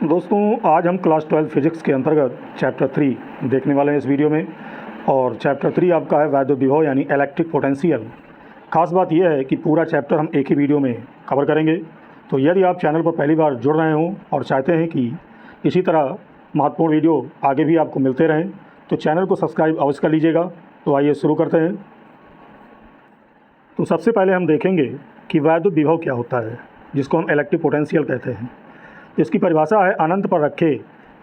दोस्तों, आज हम क्लास 12 फिजिक्स के अंतर्गत चैप्टर 3 देखने वाले हैं इस वीडियो में। और चैप्टर 3 आपका है वैद्युत विभव यानी इलेक्ट्रिक पोटेंशियल। खास बात यह है कि पूरा चैप्टर हम एक ही वीडियो में कवर करेंगे। तो यदि आप चैनल पर पहली बार जुड़ रहे हों और चाहते हैं कि इसी तरह महत्वपूर्ण वीडियो आगे भी आपको मिलते रहें तो चैनल को सब्सक्राइब अवश्य कर लीजिएगा। तो आइए शुरू करते हैं। तो सबसे पहले हम देखेंगे कि वैद्युत विभव क्या होता है, जिसको हम इलेक्ट्रिक पोटेंशियल कहते हैं। इसकी परिभाषा है अनंत पर रखे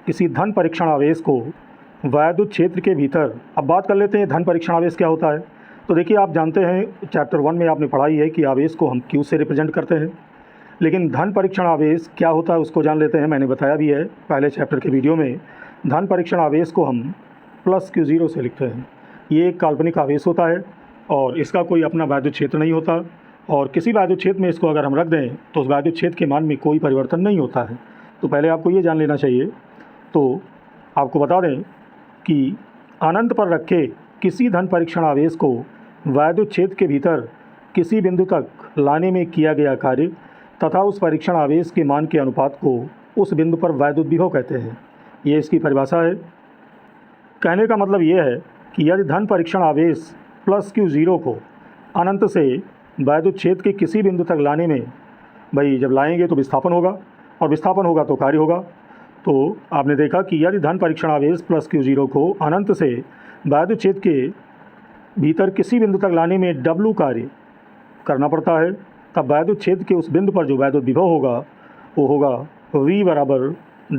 किसी धन परीक्षण आवेश को वैद्युत क्षेत्र के भीतर। अब बात कर लेते हैं धन परीक्षण आवेश क्या होता है। तो देखिए, आप जानते हैं चैप्टर 1 में आपने पढ़ाई है कि आवेश को हम Q से रिप्रेजेंट करते हैं, लेकिन धन परीक्षण आवेश क्या होता है उसको जान लेते हैं। मैंने बताया भी है पहले चैप्टर के वीडियो में। धन परीक्षण आवेश को हम +Q0 से लिखते हैं। ये एक काल्पनिक आवेश होता है और इसका कोई अपना वैद्युत क्षेत्र नहीं होता, और किसी वैद्युत क्षेत्र में इसको अगर हम रख दें तो उस वैद्युत क्षेत्र के मान में कोई परिवर्तन नहीं होता है। तो पहले आपको ये जान लेना चाहिए। तो आपको बता दें कि अनंत पर रखे किसी धन परीक्षण आवेश को वैद्युत क्षेत्र के भीतर किसी बिंदु तक लाने में किया गया कार्य तथा उस परीक्षण आवेश के मान के अनुपात को उस बिंदु पर वैद्युत विभव कहते हैं। ये इसकी परिभाषा है। कहने का मतलब ये है कि यदि धन परीक्षण आवेश +Q0 को अनंत से वैद्युत क्षेत्र के किसी बिंदु तक लाने में, भाई जब लाएंगे तो विस्थापन होगा और विस्थापन होगा तो कार्य होगा। तो आपने देखा कि यदि धन परीक्षण आवेश +Q0 को अनंत से वैद्युत क्षेत्र के भीतर किसी बिंदु तक लाने में W कार्य करना पड़ता है, तब वैद्युत क्षेत्र के उस बिंदु पर जो वैद्युत विभव होगा वो होगा V =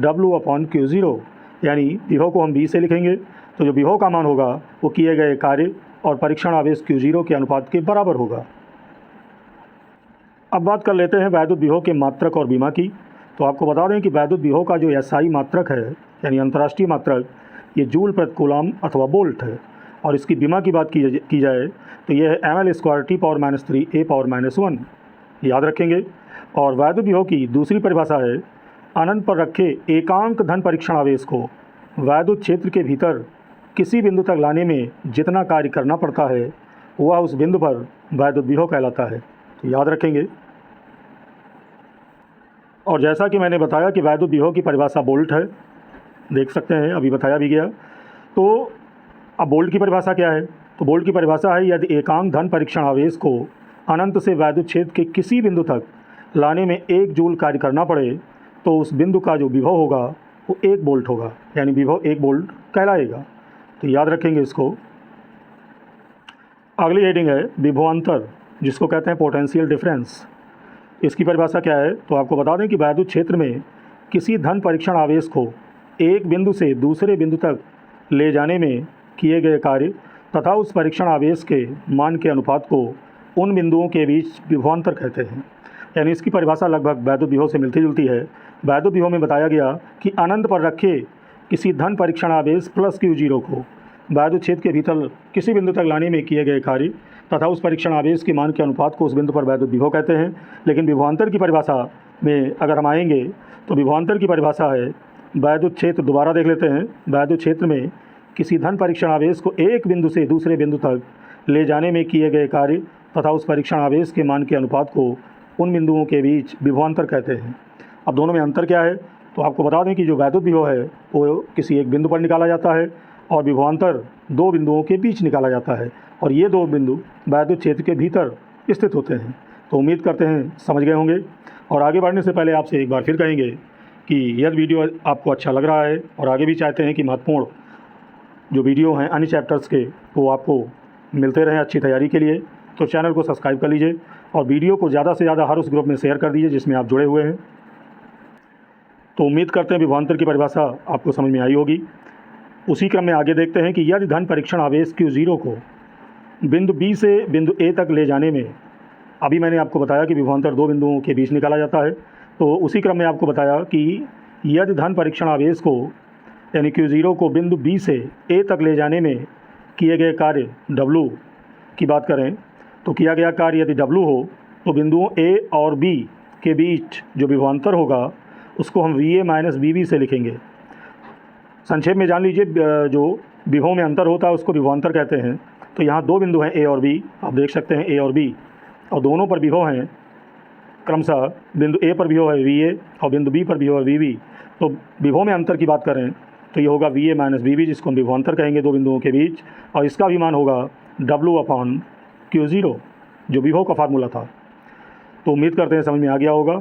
W/Q0। यानी विभव को हम V से लिखेंगे तो जो विभव का मान होगा वो किए गए कार्य और परीक्षण आवेश Q0 के अनुपात के बराबर होगा। अब बात कर लेते हैं वैद्युत विभव के मात्रक और विमा की। तो आपको बता दें कि वैद्युत विभव का जो SI मात्रक है यानी अंतर्राष्ट्रीय मात्रक, ये जूल प्रति कूलम अथवा वोल्ट है। और इसकी विमा की बात की जाए तो यह है ml²T⁻³ A⁻⁻1। याद रखेंगे। और वैद्युत विभव की दूसरी परिभाषा है अनंत पर रखे एकांक धन परीक्षण आवेश को वैद्युत क्षेत्र के भीतर किसी बिंदु तक लाने में जितना कार्य करना पड़ता है वह उस बिंदु पर वैद्युत विभव कहलाता है। तो याद रखेंगे। और जैसा कि मैंने बताया कि वैद्युत विभव की परिभाषा वोल्ट है, देख सकते हैं अभी बताया भी गया। तो अब वोल्ट की परिभाषा क्या है? तो वोल्ट की परिभाषा है यदि एकांक धन परीक्षण आवेश को अनंत से वैद्युत क्षेत्र के किसी बिंदु तक लाने में 1 जूल कार्य करना पड़े तो उस बिंदु का जो विभव होगा वो 1 वोल्ट होगा, यानी विभव 1 वोल्ट कहलाएगा। तो याद रखेंगे इसको। अगली हेडिंग है विभवांतर, जिसको कहते हैं पोटेंशियल डिफरेंस। इसकी परिभाषा क्या है? तो आपको बता दें कि वैद्युत क्षेत्र में किसी धन परीक्षण आवेश को एक बिंदु से दूसरे बिंदु तक ले जाने में किए गए कार्य तथा उस परीक्षण आवेश के मान के अनुपात को उन बिंदुओं के बीच विभवांतर कहते हैं। यानी इसकी परिभाषा लगभग वैद्युत विभव से मिलती जुलती है। वैद्युत विभव में बताया गया कि अनंत पर रखे किसी धन परीक्षण आवेश +Q0 को वैद्युत क्षेत्र के भीतर किसी बिंदु तक लाने में किए गए कार्य तथा उस परीक्षण आवेश के मान के अनुपात को उस बिंदु पर वैद्युत विभव कहते हैं। लेकिन विभवांतर की परिभाषा में अगर हम आएंगे तो विभवांतर की परिभाषा है वैद्युत क्षेत्र। दोबारा देख लेते हैं। वैद्युत क्षेत्र में किसी धन परीक्षण आवेश को एक बिंदु से दूसरे बिंदु तक ले जाने में किए गए कार्य तथा उस परीक्षण आवेश के मान के अनुपात को उन बिंदुओं के बीच विभवांतर कहते हैं। अब दोनों में अंतर क्या है? तो आपको बता दें कि जो वैद्युत विभव है वो किसी एक बिंदु पर निकाला जाता है और विभवांतर 2 बिंदुओं के बीच निकाला जाता है, और ये 2 बिंदु वैद्युत क्षेत्र के भीतर स्थित होते हैं। तो उम्मीद करते हैं समझ गए होंगे। और आगे बढ़ने से पहले आपसे एक बार फिर कहेंगे कि यदि वीडियो आपको अच्छा लग रहा है और आगे भी चाहते हैं कि महत्वपूर्ण जो वीडियो हैं अन्य चैप्टर्स के वो आपको मिलते रहें अच्छी तैयारी के लिए, तो चैनल को सब्सक्राइब कर लीजिए और वीडियो को ज़्यादा से ज़्यादा हर उस ग्रुप में शेयर कर दीजिए जिसमें आप जुड़े हुए हैं। तो उम्मीद करते हैं विभवांतर की परिभाषा आपको समझ में आई होगी। उसी क्रम में आगे देखते हैं कि यदि धन परीक्षण आवेश Q0 को बिंदु B से बिंदु A तक ले जाने में, अभी मैंने आपको बताया कि विभवांतर 2 बिंदुओं के बीच निकाला जाता है। तो उसी क्रम में आपको बताया कि यदि धन परीक्षण आवेश को यानी Q0 को बिंदु B से A तक ले जाने में किए गए कार्य W की बात करें तो किया गया कार्य यदि W हो तो बिंदुओं A और B के बीच जो विभवांतर होगा उसको हम VA - VB से लिखेंगे। संक्षेप में जान लीजिए, जो विभव में अंतर होता है उसको विभवांतर कहते हैं। तो यहाँ 2 बिंदु हैं A और B, आप देख सकते हैं A और B, और दोनों पर विभव हैं क्रमशः बिंदु ए पर विभव है VA और बिंदु बी पर विभव है VB। तो विभव में अंतर की बात करें तो ये होगा VA माइनस VB, जिसको हम विभवांतर कहेंगे दो बिंदुओं के बीच, और इसका भी मान होगा W/Q0, जो विभव का फार्मूला था। तो उम्मीद करते हैं समझ में आ गया होगा।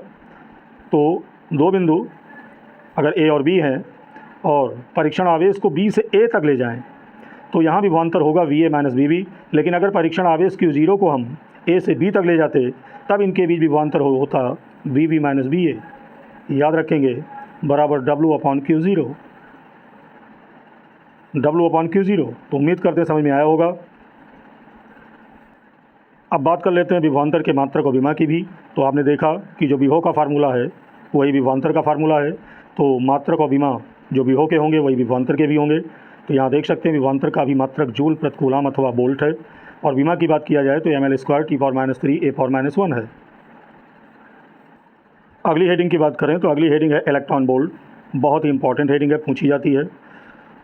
तो दो बिंदु अगर A और B हैं और परीक्षण आवेश को B से A तक ले जाएं तो यहाँ विभवांतर होगा VA माइनस VB, लेकिन अगर परीक्षण आवेश Q0 को हम A से B तक ले जाते तब इनके बीच विभवांतर होता VB माइनस VA। याद रखेंगे बराबर W/Q0, W/Q0। तो उम्मीद करते हैं समझ में आया होगा। अब बात कर लेते हैं विभवांतर के मात्रक और विमा की भी। तो आपने देखा कि जो विभव का फार्मूला है वही विभवांतर का फार्मूला है, तो मात्रक और विमा जो विभव के होंगे वही विभवांतर के भी होंगे। तो यहाँ देख सकते हैं विभवांतर का भी मात्रक जूल प्रति कूलम अथवा बोल्ट है, और विमा की बात किया जाए तो mL² T⁻³ A⁻⁻1 है। अगली हेडिंग की बात करें तो अगली हेडिंग है इलेक्ट्रॉन वोल्ट। बहुत ही इंपॉर्टेंट हेडिंग है, पूछी जाती है,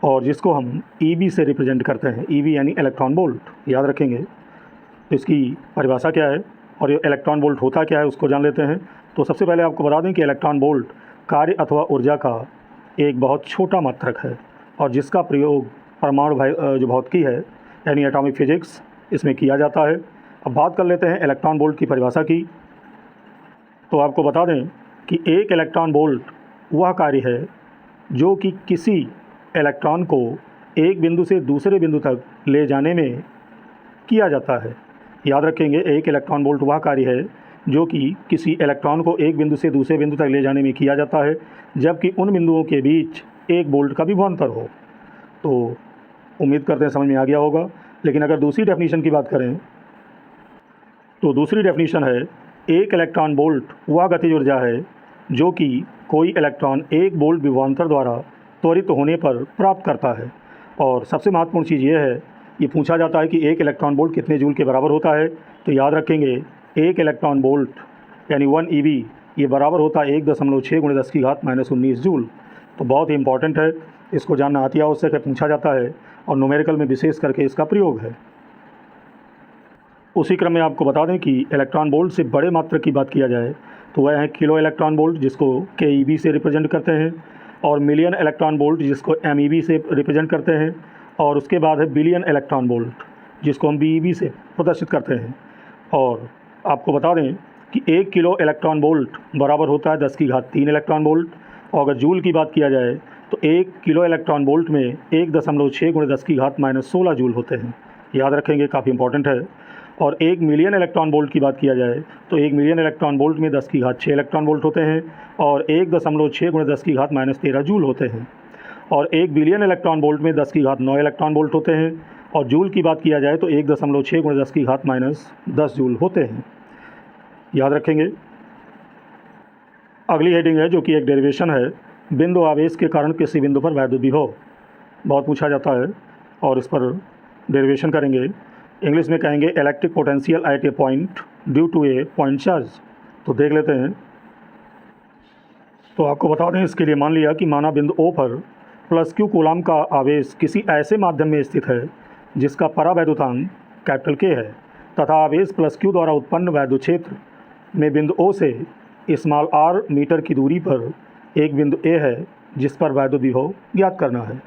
और जिसको हम EV से रिप्रेजेंट करते हैं। EV यानी इलेक्ट्रॉन वोल्ट, याद रखेंगे। तो इसकी परिभाषा क्या है और ये इलेक्ट्रॉन वोल्ट होता क्या है उसको जान लेते हैं। तो सबसे पहले आपको बता दें कि इलेक्ट्रॉन वोल्ट कार्य अथवा ऊर्जा का एक बहुत छोटा मात्रक है, और जिसका प्रयोग परमाणु जो भौतिकी है यानी एटॉमिक फिजिक्स, इसमें किया जाता है। अब बात कर लेते हैं इलेक्ट्रॉन वोल्ट की परिभाषा की। तो आपको बता दें कि एक इलेक्ट्रॉन वोल्ट वह कार्य है जो कि किसी इलेक्ट्रॉन को एक बिंदु से दूसरे बिंदु तक ले जाने में किया जाता है। याद रखेंगे एक इलेक्ट्रॉन वोल्ट वह कार्य है जो कि किसी इलेक्ट्रॉन को एक बिंदु से दूसरे बिंदु तक ले जाने में किया जाता है, जबकि उन बिंदुओं के बीच एक वोल्ट का विभवांतर हो। तो उम्मीद करते हैं समझ में आ गया होगा। लेकिन अगर दूसरी डेफिनेशन की बात करें तो दूसरी डेफिनेशन है एक इलेक्ट्रॉन वोल्ट वह गतिज ऊर्जा है जो कि कोई इलेक्ट्रॉन एक वोल्ट विभवांतर द्वारा त्वरित होने पर प्राप्त करता है। और सबसे महत्वपूर्ण चीज़ ये है, ये पूछा जाता है कि एक इलेक्ट्रॉन वोल्ट कितने जूल के बराबर होता है। तो याद रखेंगे एक इलेक्ट्रॉन वोल्ट यानी 1 EV ये बराबर होता है 1.6 × 10⁻⁻19 जूल। तो बहुत ही इंपॉर्टेंट है, इसको जानना अति आवश्यक है, पूछा जाता है और न्यूमेरिकल में विशेष करके इसका प्रयोग है। उसी क्रम में आपको बता दें कि इलेक्ट्रॉन वोल्ट से बड़े मात्रक की बात किया जाए तो वह है किलो इलेक्ट्रॉन वोल्ट, जिसको KeV से रिप्रेजेंट करते हैं, और मिलियन इलेक्ट्रॉन वोल्ट जिसको MEV से रिप्रेजेंट करते हैं, और उसके बाद है बिलियन इलेक्ट्रॉन वोल्ट जिसको हम BeV से प्रदर्शित करते हैं। और आपको बता दें कि 1 किलो इलेक्ट्रॉन वोल्ट बराबर होता है 10⁻³ इलेक्ट्रॉन वोल्ट, और अगर जूल की बात किया जाए तो 1 किलो इलेक्ट्रॉन वोल्ट में 1.6 × 10⁻16 जूल होते हैं। याद रखेंगे, काफ़ी इंपॉर्टेंट है। और 1 मिलियन इलेक्ट्रॉन वोल्ट की बात किया जाए तो 1 मिलियन इलेक्ट्रॉन वोल्ट में 10⁻6 इलेक्ट्रॉन वोल्ट होते हैं, और 1.6 × 10⁻13 जूल होते हैं। और 1 बिलियन इलेक्ट्रॉन वोल्ट में 10⁹ इलेक्ट्रॉन वोल्ट होते हैं, और जूल की बात किया जाए तो 1.6 × 10⁻10 जूल होते हैं। याद रखेंगे। अगली हेडिंग है जो कि एक डेरिवेशन है, बिंदु आवेश के कारण किसी बिंदु पर वैद्युत विभव। बहुत पूछा जाता है और इस पर डेरिवेशन करेंगे। इंग्लिश में कहेंगे electric potential at a point due to a point charge. तो देख लेते हैं। तो आपको बता दें, इसके लिए मान लिया कि माना बिंदु O पर +Q कूलम का आवेश किसी ऐसे माध्यम में स्थित है जिसका परावैद्युतांक K है, तथा आवेश +Q द्वारा उत्पन्न वैद्युत क्षेत्र में बिंदु O से r मीटर की दूरी पर एक बिंदु A है जिस पर वैद्युत विभव ज्ञात करना है।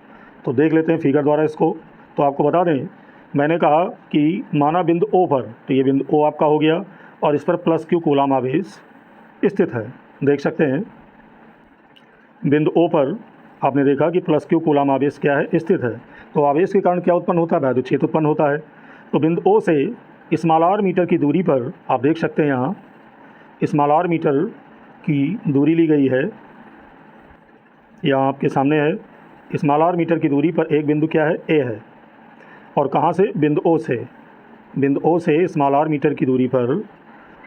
तो देख लेते हैं फिगर द्वारा इसको। तो आपको बता दें, मैंने कहा कि माना बिंदु O पर, तो ये बिंदु O आपका हो गया, और इस पर +Q कूलम आवेश स्थित है। देख सकते हैं बिंदु O पर आपने देखा कि +Q कूलम आवेश क्या है, स्थित है। तो आवेश के कारण क्या उत्पन्न होता है, वैद्युत क्षेत्र उत्पन्न होता है। तो बिंदु O से r मीटर की दूरी पर आप देख सकते हैं, यहाँ r मीटर की दूरी ली गई है, यहाँ आपके सामने है। r मीटर की दूरी पर एक बिंदु क्या है, A है, और कहाँ से, बिंदु O से। बिंदु O से r मीटर की दूरी पर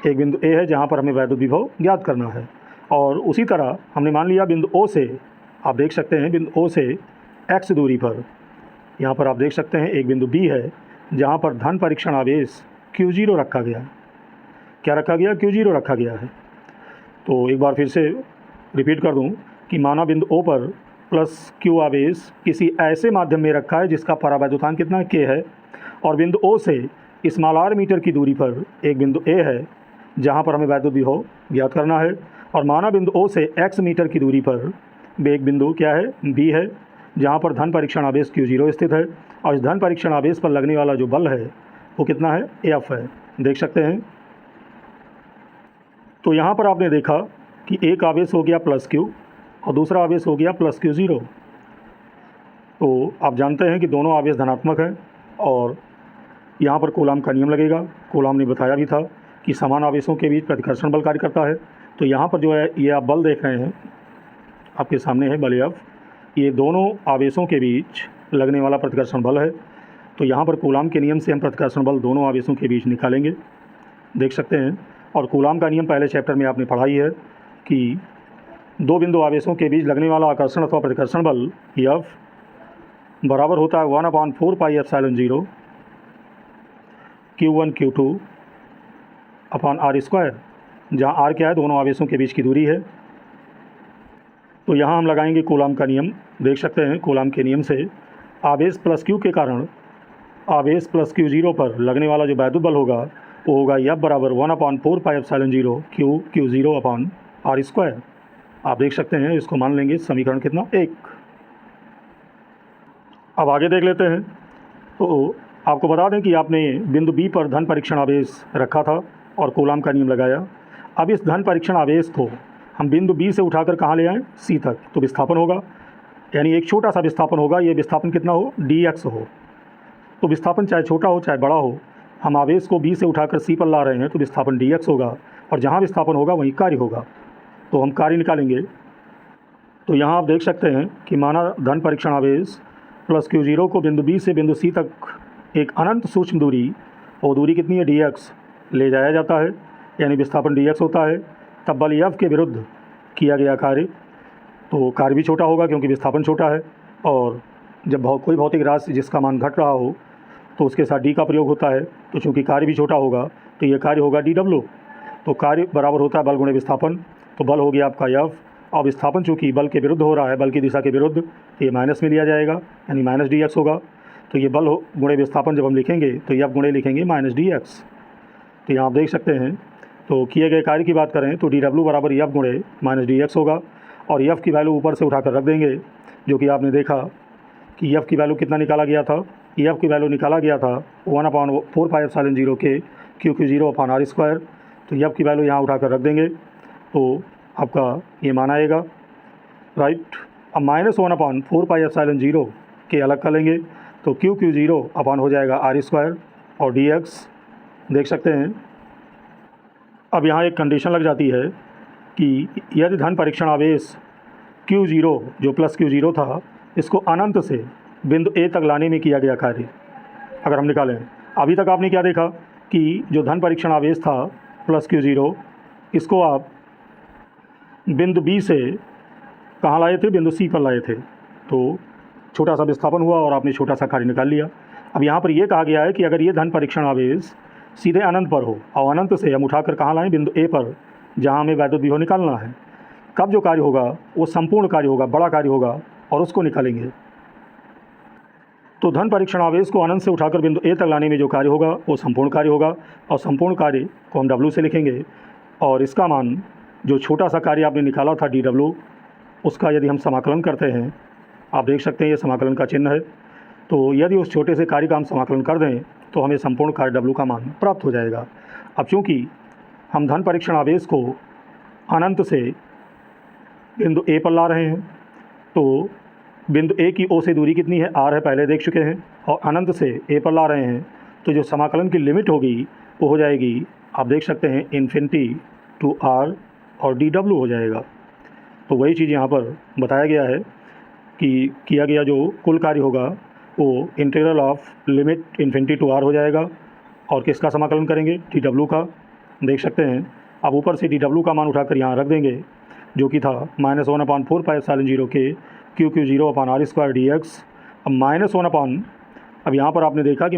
एक बिंदु A है जहाँ पर हमें वैद्युत विभव ज्ञात करना है। और उसी तरह हमने मान लिया बिंदु O से, आप देख सकते हैं बिंदु O से x दूरी पर, यहाँ पर आप देख सकते हैं एक बिंदु B है जहाँ पर धन परीक्षण आवेश Q0 रखा गया है। क्या रखा गया, Q0 रखा गया है। तो एक बार फिर से रिपीट कर दूँ कि माना बिंदु O पर +Q आवेश किसी ऐसे माध्यम में रखा है जिसका परावैद्युतांक कितना K है, और बिंदु O से r मीटर की दूरी पर एक बिंदु A है जहाँ पर हमें वैद्युत विभव ज्ञात करना है। और माना बिंदु O से x मीटर की दूरी पर एक बिंदु क्या है, B है, जहाँ पर धन परीक्षण आवेश Q0 स्थित है और इस धन परीक्षण आवेश पर लगने वाला जो बल है वो कितना है, F है। देख सकते हैं। तो यहाँ पर आपने देखा कि एक आवेश हो गया +Q और दूसरा आवेश हो गया +Q0। तो आप जानते हैं कि दोनों आवेश धनात्मक हैं और यहाँ पर कूलाम का नियम लगेगा। कूलाम ने बताया भी था कि समान आवेशों के बीच प्रतिकर्षण बल कार्य करता है। तो यहाँ पर जो है ये आप बल देख रहे हैं, आपके सामने है बल F, ये दोनों आवेशों के बीच लगने वाला प्रतिकर्षण बल है। तो यहाँ पर कूलाम के नियम से हम प्रतिकर्षण बल दोनों आवेशों के बीच निकालेंगे, देख सकते हैं। और कूलाम का नियम पहले चैप्टर में आपने पढ़ा ही है कि दो बिंदु आवेशों के बीच लगने वाला आकर्षण अथवा प्रतिकर्षण बल F बराबर होता है 1/4 pi epsilon 0 Q1 Q2 upon r², जहाँ r क्या है, दोनों आवेशों के बीच की दूरी है। तो यहाँ हम लगाएंगे कूलाम का नियम। देख सकते हैं कूलाम के नियम से आवेश +Q के कारण आवेश +Q0 पर लगने वाला जो वैद्युत बल होगा वो होगा F बराबर 1/4 pi epsilon 0 Q0 upon r²। आप देख सकते हैं, इसको मान लेंगे समीकरण कितना, 1। अब आगे देख लेते हैं। तो आपको बता दें कि आपने बिंदु B पर धन परीक्षण आवेश रखा था और कूलाम का नियम लगाया। अब इस धन परीक्षण आवेश को हम बिंदु B से उठाकर कहाँ ले आएँ, C तक। तो विस्थापन होगा, यानी एक छोटा सा विस्थापन होगा। ये विस्थापन कितना हो, dx हो। तो विस्थापन चाहे छोटा हो चाहे बड़ा हो, हम आवेश को B से उठाकर C पर ला रहे हैं तो विस्थापन dx होगा और जहाँ विस्थापन होगा वहीं कार्य होगा। तो हम कार्य निकालेंगे। तो यहाँ आप देख सकते हैं कि माना धन परीक्षण आवेश +Q0 को बिंदु B से बिंदु C तक एक अनंत सूक्ष्म दूरी, और दूरी कितनी है, dx, ले जाया जाता है, यानी विस्थापन dx होता है। तब बल F के विरुद्ध किया गया कार्य, तो कार्य भी छोटा होगा क्योंकि विस्थापन छोटा है। और जब कोई भौतिक राशि जिसका मान घट रहा हो तो उसके साथ d का प्रयोग होता है। तो चूँकि कार्य भी छोटा होगा तो ये कार्य होगा dw। तो कार्य बराबर होता है बल गुणे विस्थापन। तो बल हो गया आपका F, और विस्थापन चूँकि बल के विरुद्ध हो रहा है, बल की दिशा के विरुद्ध, तो ये माइनस में लिया जाएगा, यानी -dx होगा। तो ये बल गुणे विस्थापन जब हम लिखेंगे तो F गुणे लिखेंगे -dx। तो यहाँ आप देख सकते हैं। तो किए गए कार्य की बात करें तो dw बराबर F गुणे -dx होगा। और F की वैल्यू ऊपर से उठाकर रख देंगे, जो कि आपने देखा कि F की वैल्यू कितना निकाला गया था। F की वैल्यू निकाला गया था 1/4 पाई एप्सिलॉन 0 के Q0 अपॉन r²। तो F की वैल्यू यहाँ उठाकर रख देंगे तो आपका ये मान आएगा, राइट। अब -1/4 पाई एप्सिलॉन 0 के अलग कर लेंगे तो Q0 अपॉन हो जाएगा r² और dx, देख सकते हैं। अब यहाँ एक कंडीशन लग जाती है कि यदि धन परीक्षण आवेश Q0 जो +Q0 था, इसको अनंत से बिंदु A तक लाने में किया गया कार्य अगर हम निकालें। अभी तक आपने क्या देखा कि जो धन परीक्षण आवेश था +Q0, इसको आप बिंदु B से कहाँ लाए थे, बिंदु C पर लाए थे। तो छोटा सा विस्थापन हुआ और आपने छोटा सा कार्य निकाल लिया। अब यहाँ पर यह कहा गया है कि अगर ये धन परीक्षण आवेश सीधे अनंत पर हो और अनंत से हम उठाकर कहाँ लाएं, बिंदु A पर, जहाँ हमें वैद्युत विभव निकालना है, कब जो कार्य होगा वो संपूर्ण कार्य होगा, बड़ा कार्य होगा, और उसको निकालेंगे। तो धन परीक्षण आवेश को अनंत से उठाकर बिंदु A तक लाने में जो कार्य होगा वो संपूर्ण कार्य होगा, और संपूर्ण कार्य को हम W से लिखेंगे। और इसका मान, जो छोटा सा कार्य आपने निकाला था dw, उसका यदि हम समाकलन करते हैं, आप देख सकते हैं ये समाकलन का चिन्ह है। तो यदि उस छोटे से कार्य का हम समाकलन कर दें तो हमें संपूर्ण कार्य W का मान प्राप्त हो जाएगा। अब चूँकि हम धन परीक्षण आवेश को अनंत से बिंदु A पर ला रहे हैं, तो बिंदु A की O से दूरी कितनी है, r है, पहले देख चुके हैं, और अनंत से A पर ला रहे हैं, तो जो समाकलन की लिमिट होगी वो हो जाएगी, आप देख सकते हैं, इन्फिनिटी टू r और dw हो जाएगा। तो वही चीज़ यहाँ पर बताया गया है कि किया गया जो कुल कार्य होगा वो integral of limit infinity to r हो जाएगा। और किसका समाकलन करेंगे, dw का, देख सकते हैं। अब ऊपर से dw का मान उठाकर यहाँ रख देंगे, जो कि था -1/4 पाई एप्सिलॉन 0 के Q0 अपॉन r² dx। अब -1 अब यहाँ पर आपने देखा कि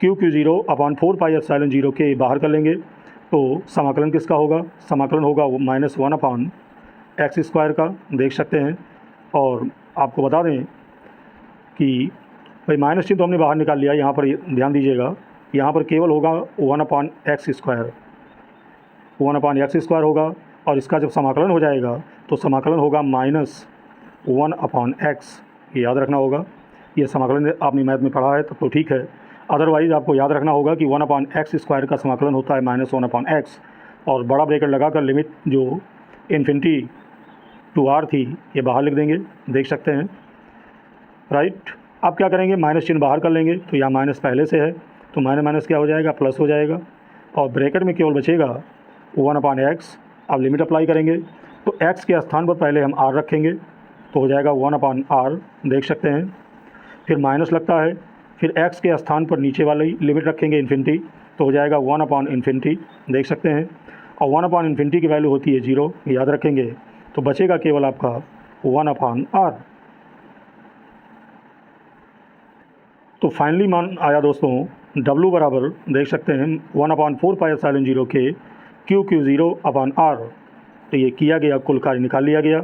-Q0 अपॉन 4 पाई एप्सिलॉन 0 के बाहर कर लेंगे, तो समाकलन किसका होगा, समाकलन होगा वो -1/x² का, देख सकते हैं। और आपको बता दें कि भाई माइनस चिन्ह तो हमने बाहर निकाल लिया, यहाँ पर ध्यान दीजिएगा, यहाँ पर केवल होगा 1/x²। 1/x² होगा, और इसका जब समाकलन हो जाएगा तो समाकलन होगा -1/x। ये याद रखना होगा। ये समाकलन आपने मैथ में पढ़ा है तब तो ठीक है, अदरवाइज़ आपको याद रखना होगा कि 1/x² का समाकलन होता है -1/x, और बड़ा ब्रैकेट लगाकर लिमिट जो इन्फिनिटी टू r थी ये बाहर लिख देंगे, देख सकते हैं, राइट। अब क्या करेंगे, माइनस चिन्ह बाहर कर लेंगे, तो यहाँ माइनस पहले से है तो माइनस माइनस क्या हो जाएगा, प्लस हो जाएगा, और ब्रैकेट में केवल बचेगा 1/x। अब लिमिट अप्लाई करेंगे तो x के स्थान पर पहले हम r रखेंगे तो हो जाएगा 1/r, देख सकते हैं। फिर माइनस लगता है, फिर x के स्थान पर नीचे वाली लिमिट रखेंगे इन्फिनिटी, तो हो जाएगा 1/∞, देख सकते हैं। और 1/∞ की वैल्यू होती है 0, याद रखेंगे, तो बचेगा केवल आपका 1/r। तो फाइनली मान आया दोस्तों W बराबर, देख सकते हैं, 1/4πε0 के Q0/r। तो ये किया गया, कुल कार्य निकाल लिया गया।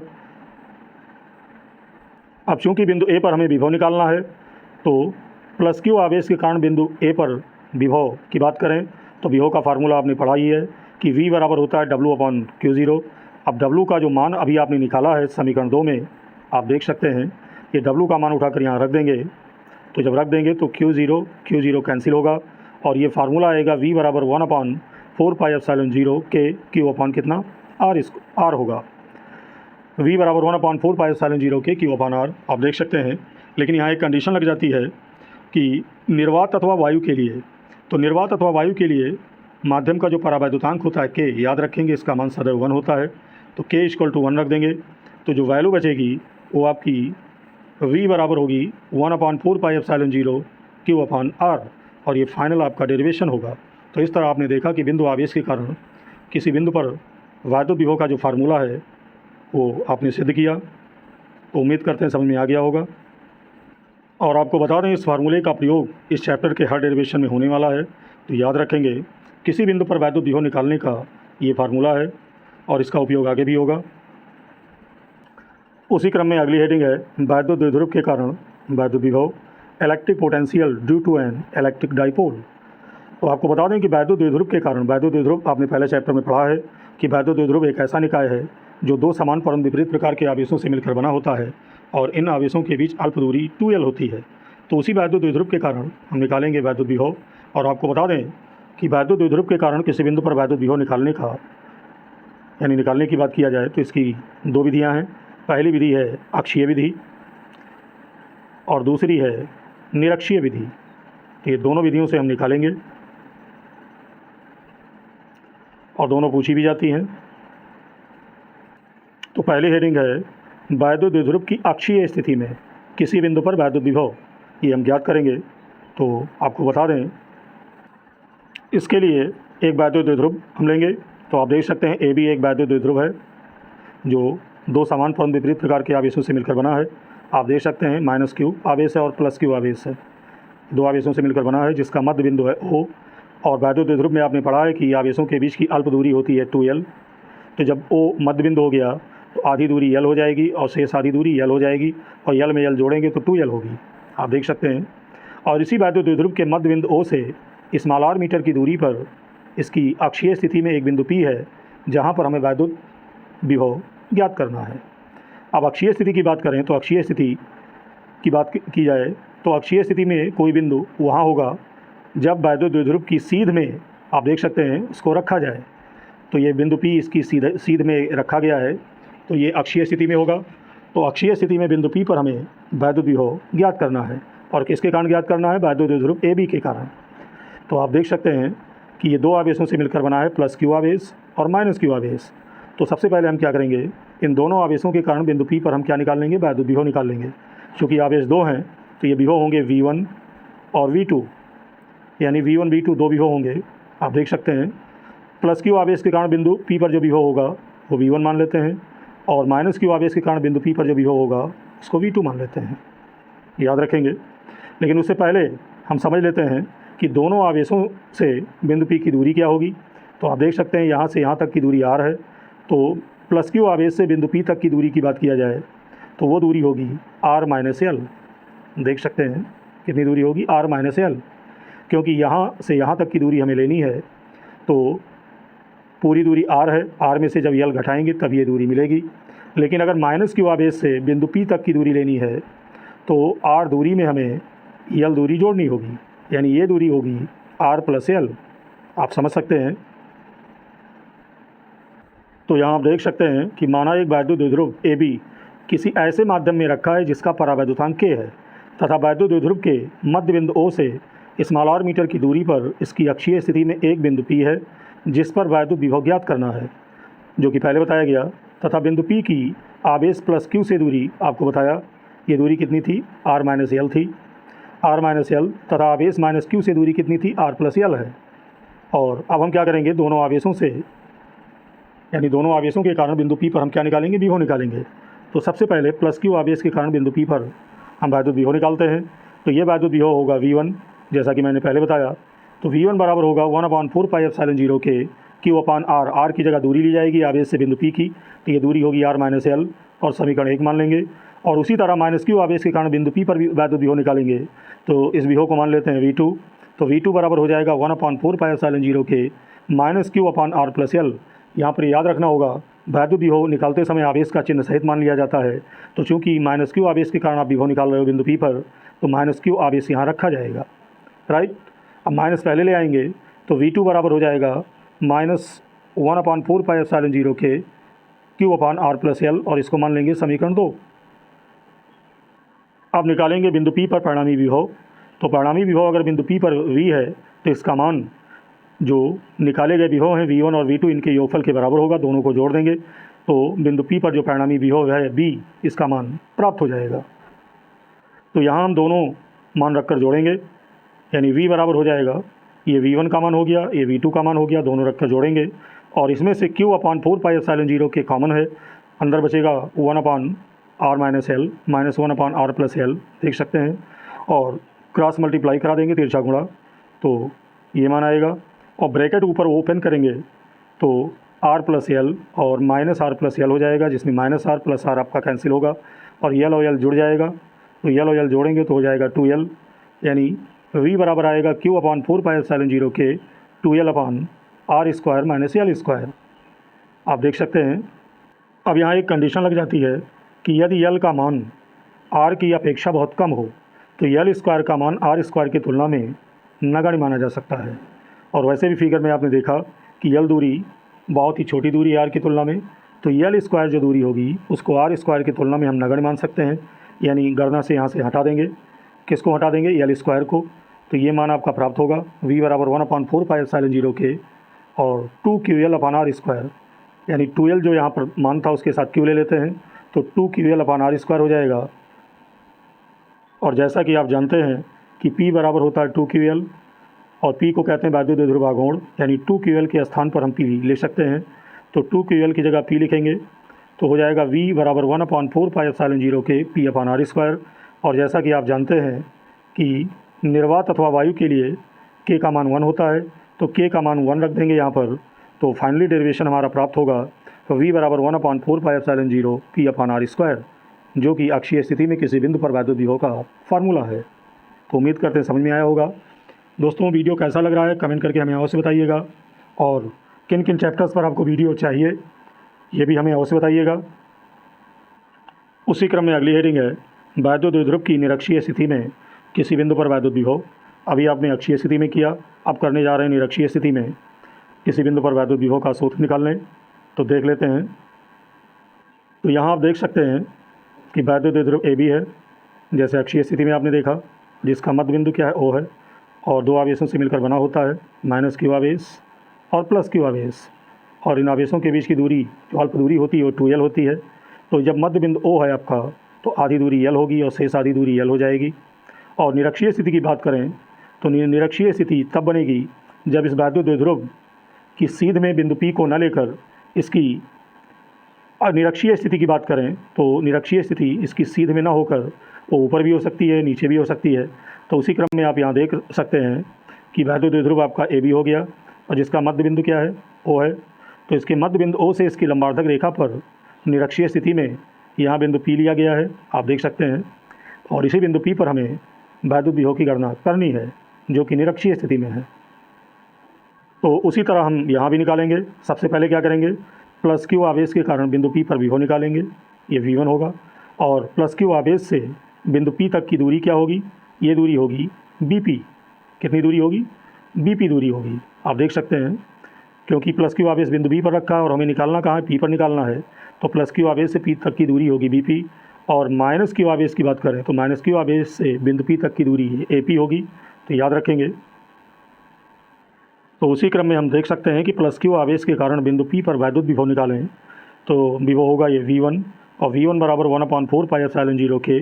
अब चूंकि बिंदु A पर हमें विभव निकालना है, तो प्लस Q आवेश के कारण बिंदु A पर विभव की बात करें तो विभव का फार्मूला आपने पढ़ा ही है कि V बराबर होता है W/Q0। अब W का जो मान अभी आपने निकाला है समीकरण 2 में, आप देख सकते हैं, ये W का मान उठाकर यहाँ रख देंगे, तो जब रख देंगे तो Q0 कैंसिल होगा, और ये फार्मूला आएगा V बराबर 1/4πε0 के Q कितना R होगा। V बराबर 1/4πε0 के Q/r, आप देख सकते हैं। लेकिन यहाँ एक कंडीशन लग जाती है कि निर्वात अथवा वायु के लिए, तो निर्वात अथवा वायु के लिए माध्यम का जो परावैद्युतांक होता है K, याद रखेंगे, इसका मान सदैव 1 होता है, तो K = 1 रख देंगे। तो जो वैल्यू बचेगी वो आपकी V बराबर होगी 1/4πε0 Q/r, और ये फाइनल आपका डेरिवेशन होगा। तो इस तरह आपने देखा कि बिंदु आवेश के कारण किसी बिंदु पर वैद्युत विभव का जो फार्मूला है वो आपने सिद्ध किया। तो उम्मीद करते हैं समझ में आ गया होगा, और आपको बता दें इस फार्मूले का प्रयोग इस चैप्टर के हर डेरिवेशन में होने वाला है। तो याद रखेंगे, किसी बिंदु पर वैद्युत विभव निकालने का ये फार्मूला है, और इसका उपयोग आगे भी होगा। उसी क्रम में अगली हेडिंग है वैद्युत द्विध्रुव के कारण वैद्युत विभव, electric potential due to an electric dipole. तो आपको बता दें कि वैद्युत द्विध्रुव के कारण, वैद्युत द्विध्रुव आपने पहले चैप्टर में पढ़ा है कि वैद्युत द्विध्रुव एक ऐसा निकाय है जो दो समान परंतु विपरीत प्रकार के आवेशों से मिलकर बना होता है, और इन आवेशों के बीच अल्प दूरी 2L होती है। तो उसी वैद्युत द्विध्रुव के कारण हम निकालेंगे वैद्युत विभव। और आपको बता दें कि वैद्युत द्विध्रुव के कारण किसी बिंदु पर वैद्युत विभव निकालने की बात किया जाए तो इसकी दो विधियां हैं। पहली विधि है अक्षीय विधि, और दूसरी है निरक्षीय विधि। तो ये दोनों विधियों से हम निकालेंगे, और दोनों पूछी भी जाती हैं। तो पहली हेडिंग है वैद्युत द्विध्रुव की अक्षीय स्थिति में किसी बिंदु पर वैद्युत विभव, ये हम ज्ञात करेंगे। तो आपको बता दें, इसके लिए एक वैद्युत द्विध्रुव हम लेंगे। तो आप देख सकते हैं AB एक वैद्युत द्विध्रुव है जो दो समान परंतु विपरीत प्रकार के आवेशों से मिलकर बना है। आप देख सकते हैं -Q आवेश है और +Q आवेश है, दो आवेशों से मिलकर बना है जिसका मध्य बिंदु है O। और वैद्युत द्विध्रुव में आपने पढ़ा है कि आवेशों के बीच की अल्प दूरी होती है 2L। तो जब O मध्य बिंदु हो गया तो आधी दूरी L हो जाएगी और शेष आधी दूरी L हो जाएगी, और L में L जोड़ेंगे तो 2L होगी, आप देख सकते हैं। और इसी वैद्युत द्विध्रुव के मध्य बिंदु O से स्मॉल r मीटर की दूरी पर इसकी अक्षीय स्थिति में एक बिंदु P है जहाँ पर हमें वैद्युत विभव ज्ञात करना है। अब अक्षीय स्थिति की बात करें तो अक्षीय स्थिति की बात की जाए तो अक्षीय स्थिति में कोई बिंदु वहाँ होगा जब वैद्युत द्विध्रुव की सीध में, आप देख सकते हैं, इसको रखा जाए। तो ये बिंदु P इसकी सीध में रखा गया है, तो ये अक्षीय स्थिति में होगा। तो अक्षीय स्थिति में बिंदु P पर हमें वैद्युत विभव ज्ञात करना है, और किसके कारण ज्ञात करना है, वैद्युत द्विध्रुव AB के कारण। तो आप देख सकते हैं कि ये दो आवेशों से मिलकर बना है, +Q आवेश और -Q आवेश। तो सबसे पहले हम क्या करेंगे, इन दोनों आवेशों के कारण बिंदु P पर हम क्या निकाल लेंगे, वैद्युत विभव निकाल लेंगे। चूँकि आवेश दो हैं तो ये विभव होंगे V1 और V2, यानी V1 V2 दो विभव होंगे, आप देख सकते हैं। +Q आवेश के कारण बिंदु P पर जो विभव होगा वो V1 मान लेते हैं, और -Q आवेश के कारण बिंदु P पर जो विभव होगा उसको V2 मान लेते हैं, याद रखेंगे। लेकिन उससे पहले हम समझ लेते हैं कि दोनों आवेशों से बिंदु P की दूरी क्या होगी। तो आप देख सकते हैं यहाँ से यहाँ तक की दूरी r है, तो +Q आवेश से बिंदु P तक की दूरी की बात किया जाए तो वो दूरी होगी r - L। देख सकते हैं कितनी दूरी होगी, r - L, क्योंकि यहाँ से यहाँ तक की दूरी हमें लेनी है। तो पूरी दूरी r है, r में से जब l घटाएंगे तब ये दूरी मिलेगी। लेकिन अगर माइनस q आवेश से बिंदु P तक की दूरी लेनी है तो r दूरी में हमें l दूरी जोड़नी होगी, यानी ये दूरी होगी r प्लस l। आप समझ सकते हैं। तो यहाँ आप देख सकते हैं कि माना एक वैद्युत द्विध्रुव AB किसी ऐसे माध्यम में रखा है जिसका परावैद्युतांक k है तथा वैद्युत द्विध्रुव के मध्य बिंदु O से स्मॉल r मीटर की दूरी पर इसकी अक्षीय स्थिति में एक बिंदु P है जिस पर वैद्युत विभव ज्ञात करना है, जो कि पहले बताया गया, तथा बिंदु P की आवेश प्लस Q से दूरी आपको बताया, ये दूरी कितनी थी, r माइनस l थी, r माइनस l, तथा आवेश माइनस Q से दूरी कितनी थी, r प्लस l है। और अब हम क्या करेंगे, दोनों आवेशों से, यानी दोनों आवेशों के कारण बिंदु P पर हम क्या निकालेंगे, विभव निकालेंगे। तो सबसे पहले प्लस Q आवेश के कारण बिंदु P पर हम वैद्युत विभव निकालते हैं। तो ये वैद्युत विभव होगा V1, जैसा कि मैंने पहले बताया। तो V1 बराबर होगा 1/4 पाई एप्सिलॉन 0 के Q अपान R। R की जगह दूरी ली जाएगी आवेश से बिंदु P की, तो ये दूरी होगी R माइनस L, और समीकरण 1 मान लेंगे। और उसी तरह माइनस Q आवेश के कारण बिंदु P पर भी वैद्युत विभव निकालेंगे, तो इस विभव को मान लेते हैं V2। तो V2 बराबर हो जाएगा 1/4 पाई एप्सिलॉन 0 के माइनस Q अपान R प्लस L। यहाँ पर याद रखना होगा, वैद्युत विभव निकालते समय आवेश का चिन्ह सहित मान लिया जाता है। तो चूंकि माइनस Q आवेश के कारण आप विभव निकाल रहे हो बिंदु P पर, तो माइनस Q आवेश यहाँ रखा जाएगा, राइट। अब माइनस पहले ले आएंगे तो V2 बराबर हो जाएगा माइनस 1/4 पाई एप्सिलॉन 0 के Q अपान R प्लस L, और इसको मान लेंगे समीकरण 2। अब निकालेंगे बिंदु P पर परिणामी विभव। तो परिणामी विभव अगर बिंदु P पर V है तो इसका मान, जो निकाले गए विभव हैं V1 और V2, इनके योगफल के बराबर होगा, दोनों को जोड़ देंगे तो बिंदु P पर जो परिणामी विभव है B, इसका मान प्राप्त हो जाएगा। तो यहाँ हम दोनों मान रखकर जोड़ेंगे, यानी V बराबर हो जाएगा, ये V1 का मान हो गया, ये V2 का मान हो गया, दोनों रखकर जोड़ेंगे। और इसमें से Q अपान 4 पाई एप्सिलॉन 0 के कॉमन है, अंदर बचेगा 1/R minus L minus 1/R plus L, देख सकते हैं। और क्रॉस मल्टीप्लाई करा देंगे, तिरछा गुणा, तो ये मान आएगा। और ब्रैकेट ऊपर ओपन करेंगे तो R प्लस L और माइनस R प्लस L हो जाएगा, जिसमें माइनस R प्लस R आपका कैंसिल होगा और L और L जुड़ जाएगा। तो L और L जोड़ेंगे तो हो जाएगा 2L, यानी V बराबर आएगा Q अपान 4 पाई एप्सिलॉन 0 के 2L अपान R square minus L square. आप देख सकते हैं। अब यहाँ एक कंडीशन लग जाती है कि यदि L का मान R की अपेक्षा बहुत कम हो तो L स्क्वायर का मान R स्क्वायर की तुलना में नगण्य माना जा सकता है। और वैसे भी फिगर में आपने देखा कि L दूरी बहुत ही छोटी दूरी है R की तुलना में, तो L स्क्वायर जो दूरी होगी उसको R स्क्वायर की तुलना में हम नगण्य मान सकते हैं। यानी गणना से यहाँ से हटा देंगे, किसको हटा देंगे, L स्क्वायर को। तो ये मान आपका प्राप्त होगा V बराबर 1/4 पाई एप्सिलॉन 0 के और 2QL अपान R स्क्वायर, यानी 2L जो यहाँ पर मान था उसके साथ Q ले लेते हैं तो 2QL अपान R स्क्वायर हो जाएगा। और जैसा कि आप जानते हैं कि P बराबर होता है 2QL, और P को कहते हैं वैद्युत द्विध्रुव आघूर्ण, यानी 2QL के स्थान पर हम P ले सकते हैं। तो 2QL की जगह P लिखेंगे तो हो जाएगा V बराबर 1/4 पाई एप्सिलॉन 0 के P अपान R स्क्वायर। और जैसा कि आप जानते हैं कि निर्वात अथवा वायु के लिए K का मान 1 होता है, तो K का मान 1 रख देंगे यहाँ पर, तो फाइनली डेरिवेशन हमारा प्राप्त होगा। तो V बराबर 1/4 पाई एप्सिलॉन 0 P अपान R स्क्वायर, जो कि अक्षीय स्थिति में किसी बिंदु पर वैद्युत विभव का फार्मूला है। तो उम्मीद करते हैं समझ में आया होगा। दोस्तों, वीडियो कैसा लग रहा है कमेंट करके हमें अवश्य बताइएगा, और किन किन चैप्टर्स पर आपको वीडियो चाहिए ये भी हमें अवश्य बताइएगा। उसी क्रम में अगली हेडिंग है वैद्युत द्विध्रुव की निरक्षीय स्थिति में किसी बिंदु पर वैद्युत विभव। अभी आपने अक्षीय स्थिति में किया, अब करने जा रहे हैं निरक्षीय स्थिति में किसी बिंदु पर वैद्युत विभव का सूत्र निकालने। तो देख लेते हैं। तो यहाँ आप देख सकते हैं कि वैद्युत द्विध्रुव AB है, जैसे अक्षीय स्थिति में आपने देखा, जिसका मध्य बिंदु क्या है, O है, और दो आवेशों से मिलकर बना होता है, माइनस Q आवेश और प्लस Q आवेश। और इन आवेशों के बीच की दूरी जो अल्प दूरी होती है वो 2L होती है। तो जब मध्य बिंदु O है आपका, तो आधी दूरी L होगी और शेष आधी दूरी L हो जाएगी। और निरक्षीय स्थिति की बात करें तो निरक्षीय स्थिति तब बनेगी जब इस वैद्युत द्विध्रुव की सीध में बिंदु P को न लेकर इसकी निरक्षीय स्थिति की बात करें तो निरक्षीय स्थिति इसकी सीध में ना होकर वो ऊपर भी हो सकती है, नीचे भी हो सकती है। तो उसी क्रम में आप यहाँ देख सकते हैं कि वैद्युत द्विध्रुव आपका AB हो गया, और जिसका मध्य बिंदु क्या है, O है। तो इसके मध्य बिंदु O से इसकी लंबार्धक रेखा पर निरक्षीय स्थिति में यहाँ बिंदु P लिया गया है, आप देख सकते हैं। और इसी बिंदु P पर हमें वैद्युत विभव की गणना करनी है, जो कि निरक्षीय स्थिति में है। तो उसी तरह हम यहाँ भी निकालेंगे। सबसे पहले क्या करेंगे, प्लस क्यू आवेश के कारण बिंदु P पर विभव निकालेंगे, ये V1 होगा। और प्लस क्यू आवेश से बिंदु P तक की दूरी क्या होगी, ये दूरी होगी BP। कितनी दूरी होगी, BP दूरी होगी। आप देख सकते हैं क्योंकि प्लस क्यू आवेश बिंदु B पर रखा है और हमें निकालना कहाँ है, P पर निकालना है, तो प्लस क्यू आवेश से P तक की दूरी होगी BP। और माइनस क्यू आवेश की बात करें तो माइनस क्यू आवेश से बिंदु P तक की दूरी AP होगी, तो याद रखेंगे। तो उसी क्रम में हम देख सकते हैं कि प्लस क्यू आवेश के कारण बिंदु P पर वैद्युत विभव निकालें तो विभव होगा ये V1, और V1 बराबर 1/4 पाई एप्सिलॉन 0 के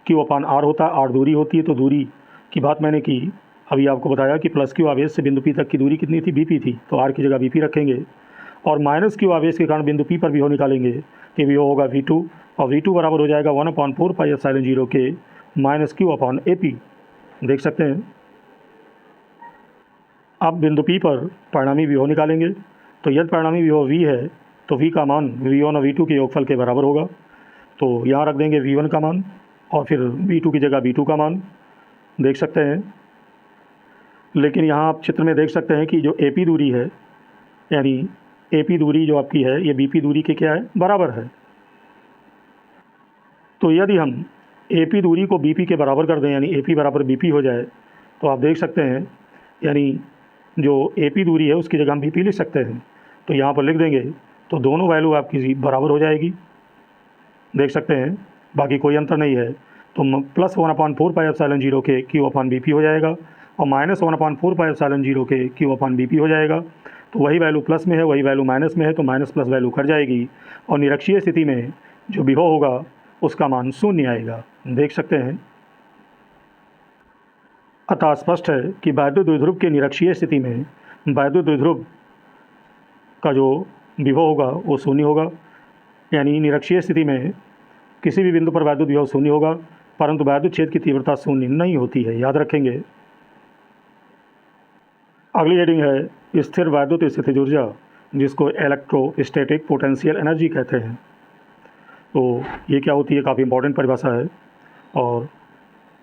Q/R होता है। R दूरी होती है, तो दूरी की बात मैंने की, अभी आपको बताया कि प्लस क्यू आवेश से बिंदु P तक की दूरी कितनी थी, BP थी, तो R की जगह BP रखेंगे। और माइनस क्यू आवेश के कारण बिंदु P पर विभव निकालेंगे, ये विभव होगा V2, और V2 बराबर हो जाएगा 1/4 पाई एप्सिलॉन 0 के -Q/AP। देख सकते हैं। अब बिंदु P पर परिणामी विभव निकालेंगे, तो यदि परिणामी विभव V है तो V का मान V1 और V2 के योगफल के बराबर होगा। तो यहाँ रख देंगे V1 का मान और फिर V2 की जगह V2 का मान, देख सकते हैं। लेकिन यहाँ आप चित्र में देख सकते हैं कि जो AP दूरी है, यानी AP दूरी जो आपकी है, ये BP दूरी के क्या है, बराबर है। तो यदि हम AP दूरी को BP के बराबर कर दें, यानी AP बराबर BP हो जाए, तो आप देख सकते हैं यानी जो AP दूरी है उसकी जगह हम BP लिख सकते हैं। तो यहाँ पर लिख देंगे तो दोनों वैल्यू आपकी बराबर हो जाएगी, देख सकते हैं, बाकी कोई अंतर नहीं है। तो प्लस 1/4 पाई एप्सिलॉन 0 के Q/BP हो जाएगा और माइनस 1/4 पाई एप्सिलॉन 0 के Q/BP हो जाएगा। तो वही वैल्यू प्लस में है, वही वैल्यू माइनस में है, तो माइनस प्लस वैल्यू कट जाएगी और निरक्षीय स्थिति में जो विभव होगा उसका मान शून्य आएगा, देख सकते हैं। अतः स्पष्ट है कि वैद्युत द्विध्रुव के निरक्षीय स्थिति में वैद्युत द्विध्रुव का जो विभव होगा वो शून्य होगा, यानी निरक्षीय स्थिति में किसी भी बिंदु पर वैद्युत विभव शून्य होगा, परंतु वैद्युत क्षेत्र की तीव्रता शून्य नहीं होती है, याद रखेंगे। अगली हेडिंग है स्थिर वैद्युत स्थितिज ऊर्जा, जिसको इलेक्ट्रोस्टैटिक पोटेंशियल एनर्जी कहते हैं। तो ये क्या होती है, काफ़ी इंपॉर्टेंट परिभाषा है और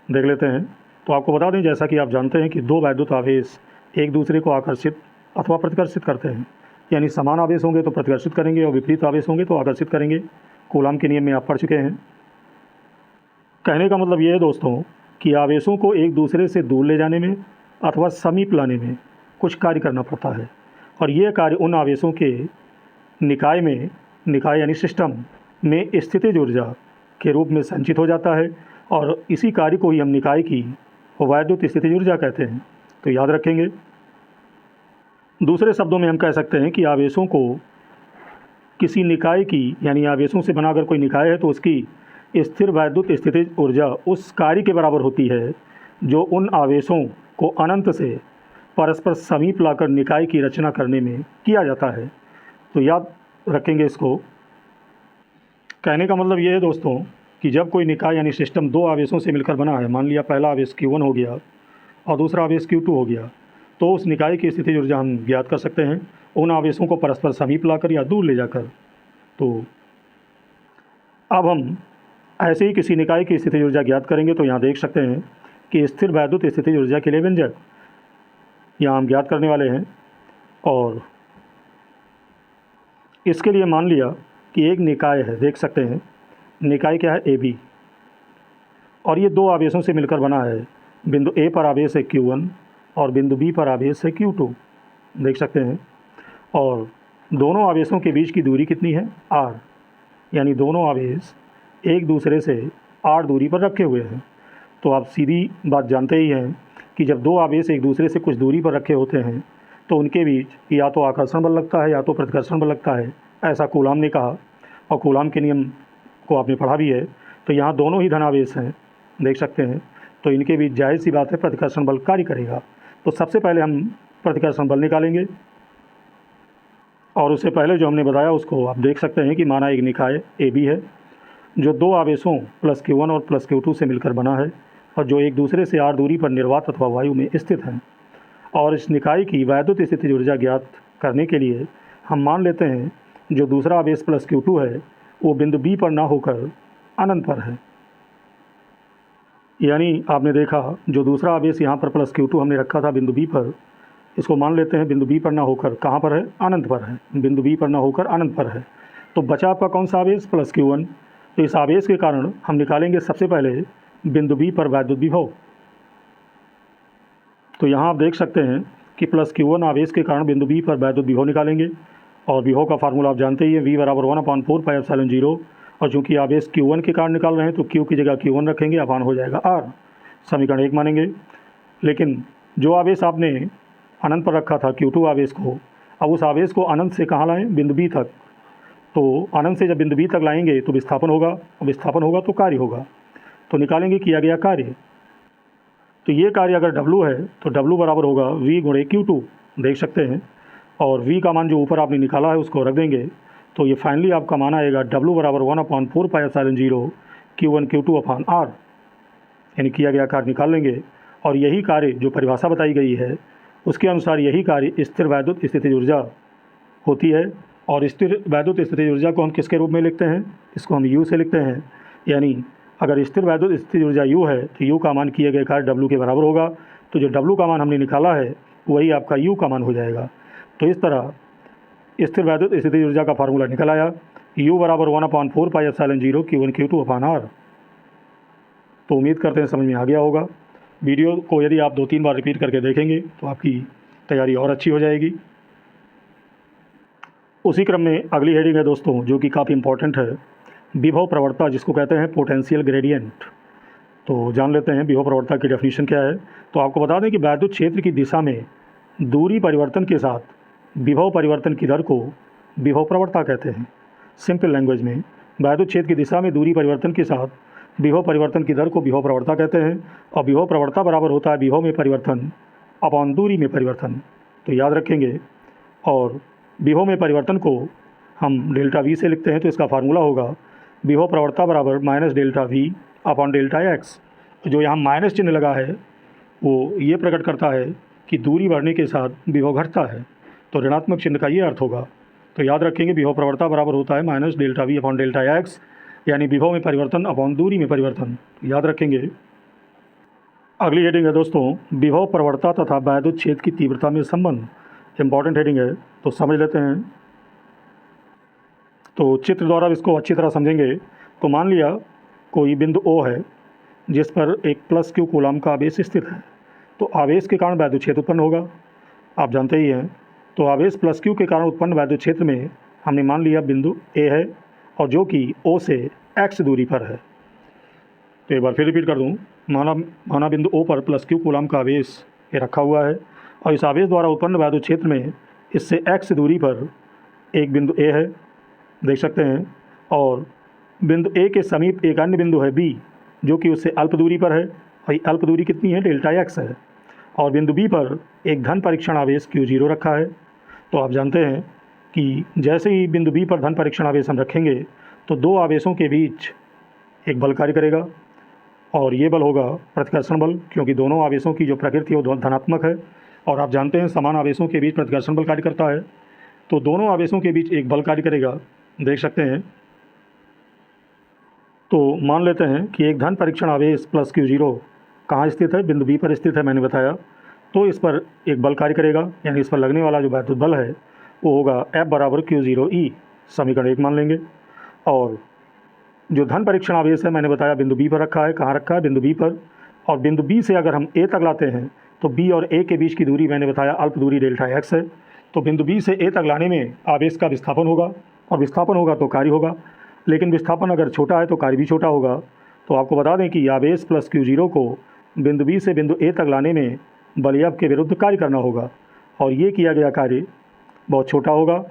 देख लेते हैं। तो आपको बता दें, जैसा कि आप जानते हैं कि दो वैद्युत आवेश एक दूसरे को आकर्षित अथवा प्रतिकर्षित करते हैं, यानी समान आवेश होंगे तो प्रतिकर्षित करेंगे और विपरीत आवेश होंगे तो आकर्षित करेंगे। कूलाम के नियम में आप पढ़ चुके हैं। कहने का मतलब ये है दोस्तों कि आवेशों को एक दूसरे से दूर ले जाने में अथवा समीप लाने में कुछ कार्य करना पड़ता है, और ये कार्य उन आवेशों के निकाय यानी सिस्टम में स्थितिज ऊर्जा के रूप में संचित हो जाता है, और इसी कार्य को ही हम निकाय की वैद्युत स्थितिज ऊर्जा कहते हैं, तो याद रखेंगे। दूसरे शब्दों में हम कह सकते हैं कि आवेशों को किसी निकाय की, यानी आवेशों से बना अगर कोई निकाय है तो उसकी स्थिर वैद्युत स्थितिज ऊर्जा उस कार्य के बराबर होती है जो उन आवेशों को अनंत से परस्पर समीप लाकर निकाय की रचना करने में किया जाता है, तो याद रखेंगे इसको। कहने का मतलब ये है दोस्तों कि जब कोई निकाय यानी सिस्टम दो आवेशों से मिलकर बना है, मान लिया पहला आवेश Q1 हो गया और दूसरा आवेश Q2 हो गया, तो उस निकाय की स्थितिज ऊर्जा हम ज्ञात कर सकते हैं उन आवेशों को परस्पर समीप लाकर या दूर ले जाकर। तो अब हम ऐसे ही किसी निकाय की स्थितिज ऊर्जा ज्ञात करेंगे। तो यहाँ देख सकते हैं कि स्थिर वैद्युत स्थितिज ऊर्जा के लिए व्यंजक यहाँ हम ज्ञात करने वाले हैं, और इसके लिए मान लिया कि एक निकाय है, देख सकते हैं निकाय क्या है, AB, और ये दो आवेशों से मिलकर बना है। बिंदु A पर आवेश है Q1 और बिंदु B पर आवेश है Q2, देख सकते हैं। और दोनों आवेशों के बीच की दूरी कितनी है, R, यानी दोनों आवेश एक दूसरे से R दूरी पर रखे हुए हैं। तो आप सीधी बात जानते ही हैं कि जब दो आवेश एक दूसरे से कुछ दूरी पर रखे होते हैं तो उनके बीच या तो आकर्षण बल लगता है या तो प्रतिकर्षण बल लगता है, ऐसा कूलाम ने कहा, और कूलाम के नियम को आपने पढ़ा भी है। तो यहाँ दोनों ही धनावेश हैं, देख सकते हैं, तो इनके बीच जाहिर सी बात है प्रतिकर्षण बल कार्य करेगा। तो सबसे पहले हम प्रतिकर्षण बल निकालेंगे, और उससे पहले जो हमने बताया उसको आप देख सकते हैं कि माना एक निकाय AB है जो दो आवेशों प्लस Q1 और प्लस Q2 से मिलकर बना है और जो एक दूसरे से R दूरी पर निर्वात अथवा वायु में स्थित हैं। और इस निकाय की वैद्युत स्थितिज ऊर्जा ज्ञात करने के लिए हम मान लेते हैं जो दूसरा आवेश प्लस Q2 है वो बिंदु B पर ना होकर अनंत पर है, यानी आपने देखा जो दूसरा आवेश यहाँ पर प्लस Q2 हमने रखा था बिंदु B पर, इसको मान लेते हैं बिंदु बी पर ना होकर कहाँ पर है, अनंत पर है, बिंदु बी पर ना होकर अनंत पर है। तो बचा आपका कौन सा आवेश, प्लस Q1। तो इस आवेश के कारण हम निकालेंगे सबसे पहले बिंदु बी पर वैद्युत विभव। तो यहाँ आप देख सकते हैं कि प्लस Q1 आवेश के कारण बिंदु बी पर वैद्युत विभव निकालेंगे, और विभव का फार्मूला आप जानते ही हैं, V बराबर 1/4πε0। और चूँकि आवेश Q1 के कारण निकाल रहे हैं तो Q की जगह Q1 रखेंगे, अपान हो जाएगा R, समीकरण 1 मानेंगे। लेकिन जो आवेश आपने अनंत पर रखा था Q2 आवेश को, अब उस आवेश को अनंत से कहाँ लाएं, बिंदु बी तक। तो अनंत से जब बिंदु बी तक लाएंगे तो विस्थापन होगा, और विस्थापन होगा तो कार्य होगा। तो निकालेंगे किया गया कार्य। तो ये कार्य अगर W है तो W बराबर होगा V गुणे Q2, देख सकते हैं। और V का मान जो ऊपर आपने निकाला है उसको रख देंगे, तो ये फाइनली आपका मान आएगा W बराबर 1/4πε0 Q1 Q2 अपान R, यानी किया गया कार्य निकाल लेंगे। और यही कार्य जो परिभाषा बताई गई है उसके अनुसार यही कार्य स्थिर वैद्युत स्थितिज ऊर्जा होती है। और स्थिर वैद्युत स्थितिज ऊर्जा को हम किसके रूप में लिखते हैं, इसको हम U से लिखते हैं। यानी अगर स्थिर वैद्युत स्थितिज ऊर्जा U है तो U का मान किए गए कार्य W के बराबर होगा। तो जो W का मान हमने निकाला है वही आपका U का मान हो जाएगा। तो इस तरह स्थिर वैद्युत स्थितिज ऊर्जा का फार्मूला निकल आया, U बराबर 1/4πε0 Q1 Q2 अपान R। तो उम्मीद करते हैं समझ में आ गया होगा। वीडियो को यदि आप 2-3 बार रिपीट करके देखेंगे तो आपकी तैयारी और अच्छी हो जाएगी। उसी क्रम में अगली हेडिंग है दोस्तों, जो कि काफ़ी इंपॉर्टेंट है, विभव प्रवणता, जिसको कहते हैं पोटेंशियल ग्रेडियंट। तो जान लेते हैं विभव प्रवणता की डेफिनेशन क्या है। तो आपको बता दें कि वैद्युत क्षेत्र की दिशा में दूरी परिवर्तन के साथ विभव परिवर्तन की दर को विभव प्रवणता कहते हैं। सिंपल लैंग्वेज में वैद्युत क्षेत्र की दिशा में दूरी परिवर्तन के साथ विभव परिवर्तन की दर को विभव प्रवणता कहते हैं। और विभव प्रवणता बराबर होता है विभव में परिवर्तन अपॉन दूरी में परिवर्तन। तो याद रखेंगे। और विभव में परिवर्तन को हम डेल्टा वी से लिखते हैं, तो इसका फार्मूला होगा विभव प्रवणता बराबर minus delta we upon delta x. जो यहाँ माइनस चिन्ह लगा है वो ये प्रकट करता है कि दूरी बढ़ने के साथ विभव घटता है, तो ऋणात्मक चिन्ह का ये अर्थ होगा। तो याद रखेंगे विभव प्रवणता बराबर होता है minus delta we upon delta x, यानी विभव में परिवर्तन अपॉन दूरी में परिवर्तन। याद रखेंगे। अगली हेडिंग है दोस्तों, विभव प्रवणता तथा वैद्युत क्षेत्र की तीव्रता में संबंध। इंपॉर्टेंट हेडिंग है, तो समझ लेते हैं। तो चित्र द्वारा इसको अच्छी तरह समझेंगे। तो मान लिया कोई बिंदु O है जिस पर एक प्लस Q कूलम का आवेश स्थित है। तो आवेश के कारण वैद्युत क्षेत्र उत्पन्न होगा, आप जानते ही हैं। तो आवेश प्लस Q के कारण उत्पन्न वैद्युत क्षेत्र में हमने मान लिया बिंदु A है, और जो कि O से x दूरी पर है। तो एक बार फिर रिपीट कर दूं, माना बिंदु O पर प्लस Q कूलम का आवेश ये रखा हुआ है, और इस आवेश द्वारा उत्पन्न वैद्युत क्षेत्र में इससे x दूरी पर एक बिंदु A है, देख सकते हैं। और बिंदु A के समीप एक अन्य बिंदु है B, जो कि उससे अल्प दूरी पर है, और ये अल्प दूरी कितनी है, डेल्टा x है। और बिंदु B पर एक धन परीक्षण आवेश Q0 रखा है। तो आप जानते हैं कि जैसे ही बिंदु B पर धन परीक्षण आवेश हम रखेंगे तो दो आवेशों के बीच एक बल कार्य करेगा, और ये बल होगा प्रतिकर्षण बल, क्योंकि दोनों आवेशों की जो प्रकृति है वो धनात्मक है। और आप जानते हैं समान आवेशों के बीच प्रतिकर्षण बल कार्य करता है। तो दोनों आवेशों के बीच एक बल कार्य करेगा, देख सकते हैं। तो मान लेते हैं कि एक धन परीक्षण आवेश प्लस Q0 कहाँ स्थित है, बिंदु B पर स्थित है, मैंने बताया। तो इस पर एक बल कार्य करेगा, यानी इस पर लगने वाला जो वैद्युत बल है वो होगा F बराबर Q0E, समीकरण 1 मान लेंगे। और जो धन परीक्षण आवेश है मैंने बताया बिंदु B पर रखा है, कहाँ रखा है, बिंदु B पर। और बिंदु B से अगर हम A तक लाते हैं तो B और A के बीच की दूरी मैंने बताया अल्प दूरी डेल्टा x है। तो बिंदु B से A तक लाने में आवेश का विस्थापन होगा, और विस्थापन होगा तो कार्य होगा। लेकिन विस्थापन अगर छोटा है तो कार्य भी छोटा होगा। तो आपको बता दें कि आवेश प्लस Q0 को बिंदु B से बिंदु A तक लाने में बल F के विरुद्ध कार्य करना होगा, और ये किया गया कार्य बहुत छोटा होगा।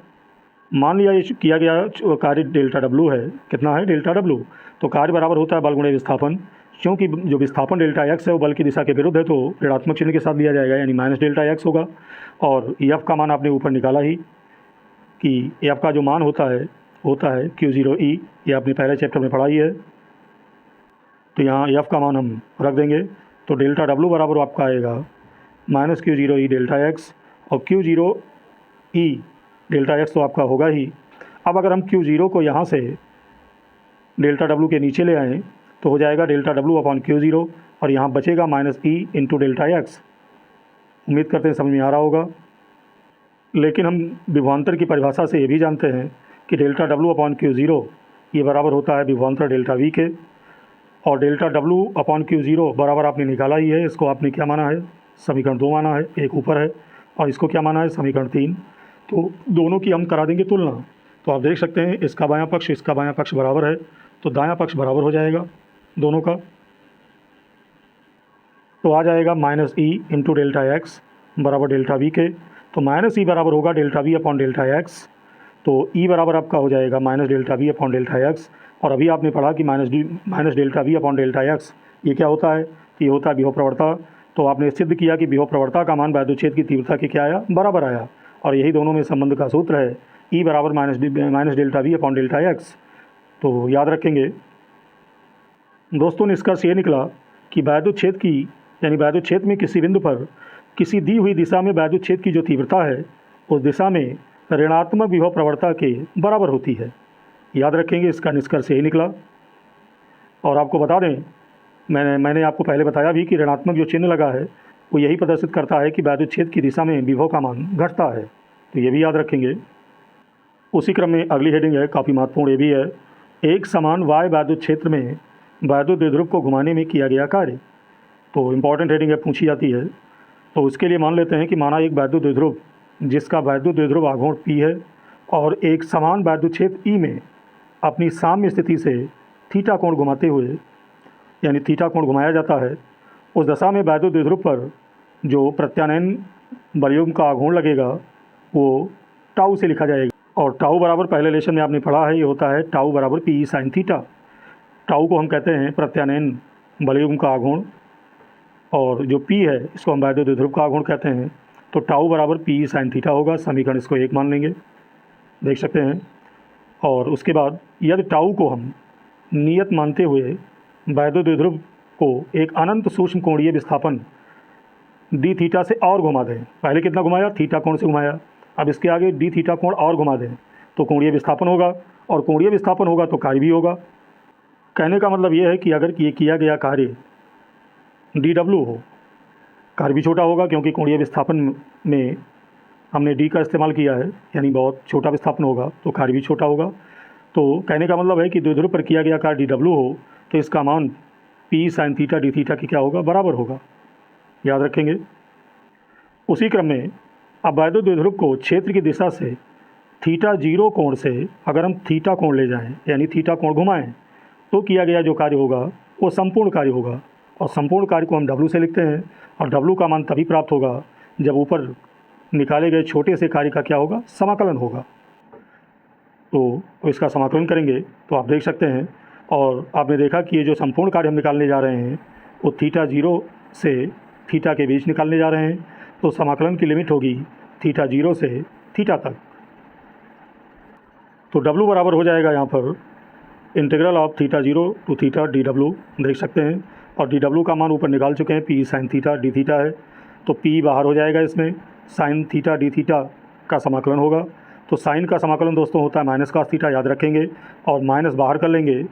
मान लिया ये किया गया कार्य डेल्टा W है, कितना है, डेल्टा W। तो कार्य बराबर होता है बल गुणे विस्थापन। क्योंकि जो विस्थापन डेल्टा x है वो बल की दिशा के विरुद्ध है, तो ऋणात्मक चिन्ह के साथ लिया जाएगा, यानी माइनस डेल्टा x होगा। और F का मान आपने ऊपर निकाला ही कि F का जो मान होता है Q0E, ये आपने पहले चैप्टर में पढ़ा ही है। तो यहाँ F का मान हम रख देंगे। तो डेल्टा W बराबर आपका आएगा माइनस Q0E डेल्टा x, और Q0E डेल्टा x तो आपका होगा ही। अब अगर हम Q0 को यहाँ से डेल्टा W के नीचे ले आएँ तो हो जाएगा डेल्टा W अपॉन Q0, और यहाँ बचेगा minus E into delta x। उम्मीद करते हैं समझ में आ रहा होगा। लेकिन हम विभवांतर की परिभाषा से ये भी जानते हैं कि delta W upon Q zero ये बराबर होता है विभवांतर डेल्टा वी के, और delta W upon Q zero बराबर आपने निकाला ही है। इसको आपने क्या माना है, समीकरण 2 माना है, एक ऊपर है, और इसको क्या माना है, समीकरण 3। तो दोनों की हम करा देंगे तुलना। तो आप देख सकते हैं इसका बायां पक्ष इसका बायां पक्ष बराबर है, तो दायां पक्ष बराबर हो जाएगा दोनों का। तो आ जाएगा minus E into delta x बराबर डेल्टा वी के। तो माइनस ई बराबर होगा delta we upon delta x. तो ई बराबर आपका हो जाएगा minus delta we upon delta x. और अभी आपने पढ़ा कि minus delta we upon delta x ये क्या होता है, ये होता है विभव प्रवणता। तो आपने सिद्ध किया कि विभव प्रवणता का मान वैद्युत की तीव्रता के क्या आया, बराबर आया। और यही दोनों में संबंध का सूत्र है, ई बराबर minus delta we upon delta x. तो याद रखेंगे दोस्तों, निष्कर्ष ये निकला कि वैद्युत क्षेत्र की यानी वैद्युत क्षेत्र में किसी बिंदु पर किसी दी हुई दिशा में वैद्युत क्षेत्र की जो तीव्रता है उस दिशा में ऋणात्मक विभव प्रवणता के बराबर होती है। याद रखेंगे, इसका निष्कर्ष यही निकला। और आपको बता दें, मैंने आपको पहले बताया भी कि ऋणात्मक जो चिन्ह लगा है वो यही प्रदर्शित करता है कि वैद्युत क्षेत्र की दिशा में विभव का मान घटता है। तो ये भी याद रखेंगे। उसी क्रम में अगली हेडिंग है, काफ़ी महत्वपूर्ण ये भी है, एक समान वाय वैद्युत क्षेत्र में वैद्युत द्विध्रुव को घुमाने में किया गया कार्य। तो इम्पॉर्टेंट हेडिंग है, पूछी जाती है। तो उसके लिए मान लेते हैं कि माना एक वैद्युत द्विध्रुव जिसका वैद्युत द्विध्रुव आघूर्ण P है और एक समान वैद्युत क्षेत्र E में अपनी साम्य स्थिति से थीटा कोण घुमाते हुए यानी थीटा कोण घुमाया जाता है, उस दशा में वैद्युत द्विध्रुव पर जो प्रत्यानयन बलयुग्म का आघूर्ण लगेगा वो टाउ से लिखा जाएगा। और टाउ बराबर पहले लेशन में आपने पढ़ा है, ये होता है टाउ बराबर पी साइन थीटा। टाउ को हम कहते हैं प्रत्यानयन बलयुग्म का आघूर्ण, और जो P है इसको हम वैद्युत द्विध्रुव का आघूर्ण कहते हैं। तो टाउ बराबर पी साइन थीटा होगा। समीकरण इसको 1 मान लेंगे, देख सकते हैं। और उसके बाद यदि टाउ को हम नियत मानते हुए वैद्युत द्विध्रुव को एक अनंत सूक्ष्म कोणीय विस्थापन डी थीटा से और घुमा दें, पहले कितना घुमाया, थीटा कोण से घुमाया, अब इसके आगे डी थीटा कोण और घुमा दें तो कोणीय विस्थापन होगा, और कोणीय विस्थापन होगा तो कार्य भी होगा। कहने का मतलब ये है कि अगर ये किया गया कार्य डी डब्ल्यू हो, कार्य भी छोटा होगा क्योंकि कोणीय विस्थापन में हमने डी का इस्तेमाल किया है, यानी बहुत छोटा विस्थापन होगा तो कार्य भी छोटा होगा। तो कहने का मतलब है कि द्विध्रुव पर किया गया कार्य डी डब्ल्यू हो तो इसका मान P sine theta D theta की क्या होगा, बराबर होगा। याद रखेंगे। उसी क्रम में अब वैद्युत द्विध्रुव को क्षेत्र की दिशा से थीटा जीरो कोण से अगर हम थीटा कोण ले जाएं यानी थीटा कोण घुमाएं तो किया गया जो कार्य होगा वो संपूर्ण कार्य होगा। और संपूर्ण कार्य को हम डब्ल्यू से लिखते हैं, और डब्ल्यू का मान तभी प्राप्त होगा जब ऊपर निकाले गए छोटे से कार्य का क्या होगा, समाकलन होगा। तो इसका समाकलन करेंगे तो आप देख सकते हैं, और आपने देखा कि ये जो संपूर्ण कार्य हम निकालने जा रहे हैं वो थीटा जीरो से थीटा के बीच निकालने जा रहे हैं। तो समाकलन की लिमिट होगी थीटा जीरो से थीटा तक। तो डब्ल्यू बराबर हो जाएगा यहाँ पर integral of theta zero to theta D W, देख सकते हैं। और डी डब्ल्यू का मान ऊपर निकाल चुके हैं, P sine theta D theta है, तो पी बाहर हो जाएगा, इसमें साइन थीटा डी थीटा का समाकलन होगा। तो साइन का समाकलन दोस्तों होता है माइनस कॉस थीटा, याद रखेंगे। और माइनस बाहर कर लेंगे,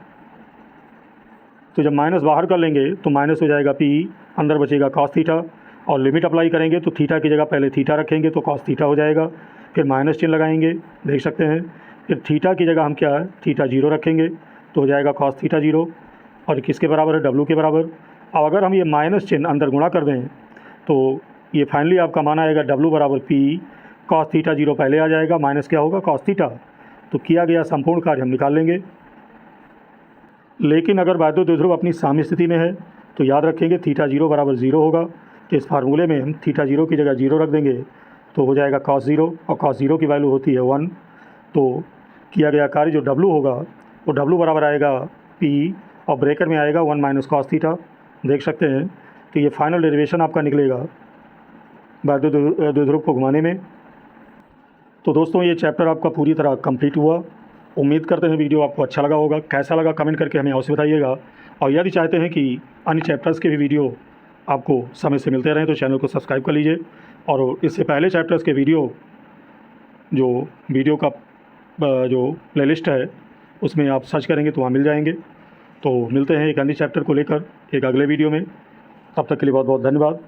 तो जब माइनस बाहर कर लेंगे तो माइनस हो जाएगा पी, अंदर बचेगा कॉस थीटा। और लिमिट अप्लाई करेंगे तो थीटा की जगह पहले थीटा रखेंगे तो कॉस थीटा हो जाएगा, फिर माइनस चिन्ह लगाएंगे, देख सकते हैं। फिर थीटा की जगह हम क्या है, थीटा जीरो रखेंगे तो हो जाएगा कॉस थीटा जीरो, और किसके बराबर है, डब्ल्यू के बराबर। अब अगर हम ये माइनस चिन्ह अंदर गुणा कर दें तो ये फाइनली आपका मान आएगा डब्ल्यू बराबर पी कॉस थीटा जीरो, पहले आ जाएगा, माइनस क्या होगा, कॉस थीटा। तो किया गया संपूर्ण कार्य हम निकाल लेंगे। लेकिन अगर वैद्युत द्विध्रुव अपनी साम्य स्थिति में है तो याद रखेंगे थीटा जीरो बराबर ज़ीरो होगा। तो इस फार्मूले में हम थीटा जीरो की जगह जीरो रख देंगे तो हो जाएगा कॉस ज़ीरो, और कॉस ज़ीरो की वैल्यू होती है 1। तो किया गया कार्य जो डब्ल्यू होगा वो डब्ल्यू बराबर आएगा पी, और ब्रेकर में आएगा 1 माइनस कॉस थीटा, देख सकते हैं। तो ये फाइनल डेरिवेशन आपका निकलेगा वैद्युत द्विध्रुव को घुमाने में। तो दोस्तों ये चैप्टर आपका पूरी तरह कंप्लीट हुआ। उम्मीद करते हैं वीडियो आपको अच्छा लगा होगा। कैसा लगा कमेंट करके हमें अवश्य बताइएगा। और यदि चाहते हैं कि अन्य चैप्टर्स के भी वीडियो आपको समय से मिलते रहें तो चैनल को सब्सक्राइब कर लीजिए। और इससे पहले चैप्टर्स के वीडियो का जो प्लेलिस्ट है उसमें आप सर्च करेंगे तो वहाँ मिल जाएंगे। तो मिलते हैं एक अन्य चैप्टर को लेकर एक अगले वीडियो में। तब तक के लिए बहुत बहुत धन्यवाद।